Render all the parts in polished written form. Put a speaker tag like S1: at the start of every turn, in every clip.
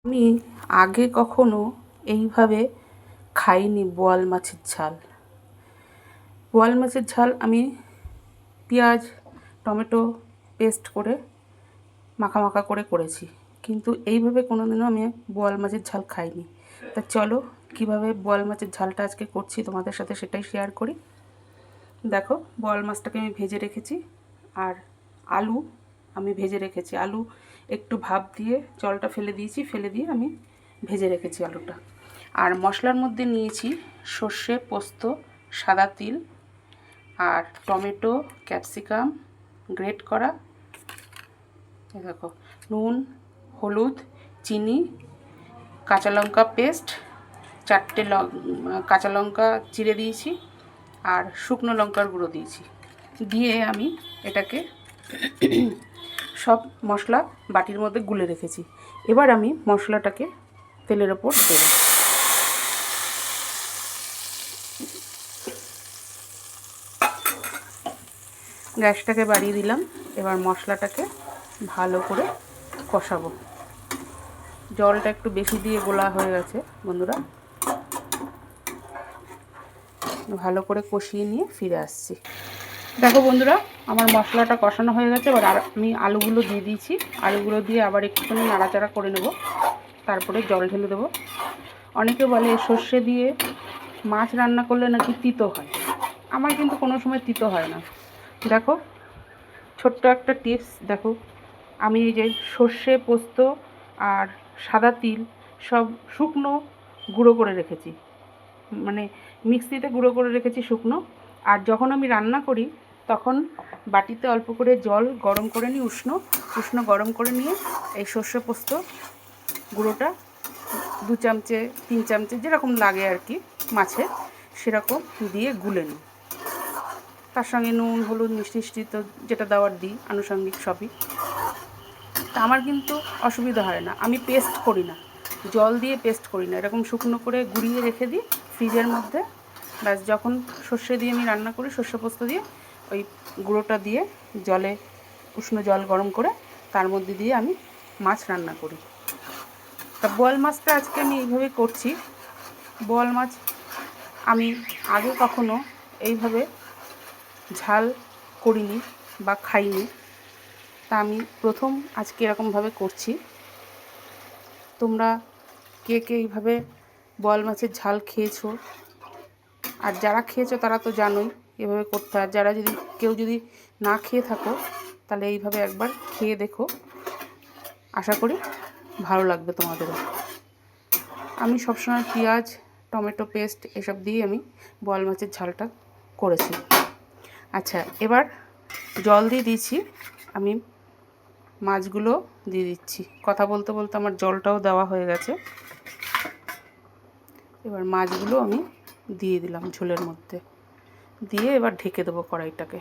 S1: আমি আগে কখনো এইভাবে খাইনি বোয়াল মাছের ঝাল। বোয়াল মাছের ঝাল আমি পেঁয়াজ টমেটো পেস্ট করে মাখা মাখা করে করেছি, কিন্তু এইভাবে কোনোদিনও আমি বোয়াল মাছের ঝাল খাইনি। তা চলো কীভাবে বোয়াল মাছের ঝালটা আজকে করছি তোমাদের সাথে সেটাই শেয়ার করি। দেখো, বোয়াল মাছটাকে আমি ভেজে রেখেছি, আর আলু আমি ভেজে রেখেছি। আলু একটু ভাপ দিয়ে জলটা ফেলে দিয়েছি, ফেলে দিয়ে আমি ভেজে রেখেছি আলুটা। আর মশলার মধ্যে নিয়েছি সর্ষে, পোস্ত, সাদা তিল, আর টমেটো, ক্যাপসিকাম গ্রেট করা, দেখো নুন, হলুদ, চিনি, কাঁচা লঙ্কা পেস্ট, 4টে কাঁচা লঙ্কা চিড়ে দিয়েছি, আর শুকনো লঙ্কার গুঁড়ো দিয়েছি। দিয়ে আমি এটাকে সব মশলা বাটির মধ্যে গুলে রেখেছি। এবার আমি মশলাটাকে তেলের ওপর দেব। গ্যাসটাকে বাড়িয়ে দিলাম। এবার মশলাটাকে ভালো করে কষাবো। জলটা একটু বেশি দিয়ে গোলা হয়ে গেছে বন্ধুরা, ভালো করে কষিয়ে নিয়ে ফিরে আসছি। দেখো বন্ধুরা, আমার মশলাটা কষানো হয়ে গেছে। এবার আমি আলুগুলো দিয়ে দিয়েছি। আলুগুলো দিয়ে আবার একটুখানি নাড়াচাড়া করে নেব, তারপরে জল ঢেলে দেবো। অনেকে বলে সর্ষে দিয়ে মাছ রান্না করলে নাকি তিতো হয়। আমার কিন্তু কোনো সময় তিতো হয় না। দেখো, ছোট্ট একটা টিপস দেখো, আমি এই যে সর্ষে, পোস্ত আর সাদা তিল সব শুকনো গুঁড়ো করে রেখেছি, মানে মিক্সিতে গুঁড়ো করে রেখেছি শুকনো। আর যখন আমি রান্না করি তখন বাটিতে অল্প করে জল গরম করে নিই, উষ্ণ গরম করে নিয়ে এই সর্ষে পোস্ত গুঁড়োটা 2 চামচে 3 চামচে যেরকম লাগে আর কি মাছে, সেরকম দিয়ে গুলে নিই। তার সঙ্গে নুন, হলুদ, মিষ্টি তো যেটা দেওয়ার দিই আনুষঙ্গিক সবই। তা আমার কিন্তু অসুবিধা হয় না। আমি পেস্ট করি না, জল দিয়ে পেস্ট করি না, এরকম শুকনো করে গুঁড়িয়ে রেখে দিই ফ্রিজের মধ্যে। ব্যাস, যখন সর্ষে দিয়ে আমি রান্না করি, সর্ষে পোস্ত দিয়ে ওই গুঁড়োটা দিয়ে জলে উষ্ণ জল গরম করে তার মধ্যে দিয়ে আমি মাছ রান্না করি। তা বোয়াল মাছটা আজকে আমি এইভাবে করছি। বোয়াল মাছ আমি আগে কখনো এইভাবে ঝাল করিনি বা খাইনি, তা আমি প্রথম আজকে এরকমভাবে করছি। তোমরা কে কে এইভাবে বোয়াল মাছের ঝাল খেয়েছো? আর যারা খেয়েছো তারা তো জানোই এভাবে করতে হয়। যারা কেউ যদি না খেয়ে থাকো তাহলে এইভাবে একবার খেয়ে দেখো, আশা করি ভালো লাগবে তোমাদেরও। আমি সবসময় পেঁয়াজ টমেটো পেস্ট এসব দিয়ে আমি বোয়াল মাছের ঝালটা করেছি। আচ্ছা, এবার জল দিয়ে দিয়েছি, আমি মাছগুলো দিয়ে দিচ্ছি। কথা বলতে বলতে আমার জলটাও দেওয়া হয়ে গেছে। এবার মাছগুলো আমি দিয়ে দিলাম ঝোলের মধ্যে, দিয়ে এবার ঢেকে দেবো কড়াইটাকে।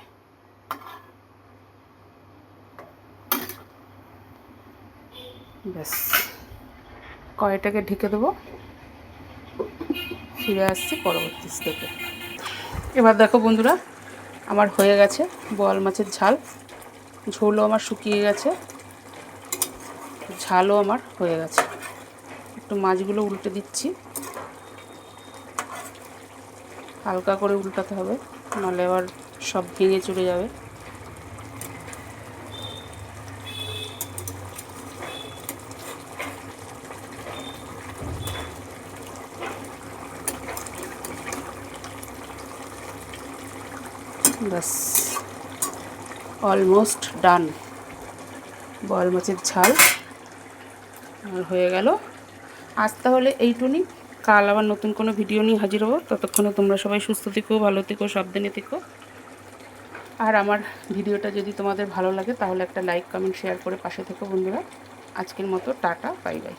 S1: ব্যাস, কড়াইটাকে ঢেকে দেবো। ফিরে আসছি পরবর্তী স্টেপে। এবার দেখো বন্ধুরা, আমার হয়ে গেছে বোয়াল মাছের ঝাল। ঝোলও আমার শুকিয়ে গেছে, ঝালও আমার হয়ে গেছে। একটু মাছগুলো উল্টে দিচ্ছি, হালকা করে উল্টাতে হবে, নাহলে আবার সব ভেঙে চলে যাবে। ব্যাস, অলমোস্ট ডান। বোয়াল মাছের ঝাল আর হয়ে গেল। আজ তাহলে এইটুকুই। কাল আবার নতুন কোনো ভিডিও নিয়ে হাজির হবো। ততক্ষণে তোমরা সবাই সুস্থ থেকো, ভালো থেকো, সাবধানে থেকো। আর আমার ভিডিওটা যদি তোমাদের ভালো লাগে তাহলে একটা লাইক কমেন্ট শেয়ার করে পাশে থেকো বন্ধুরা। আজকের মতো টাটা, বাই বাই।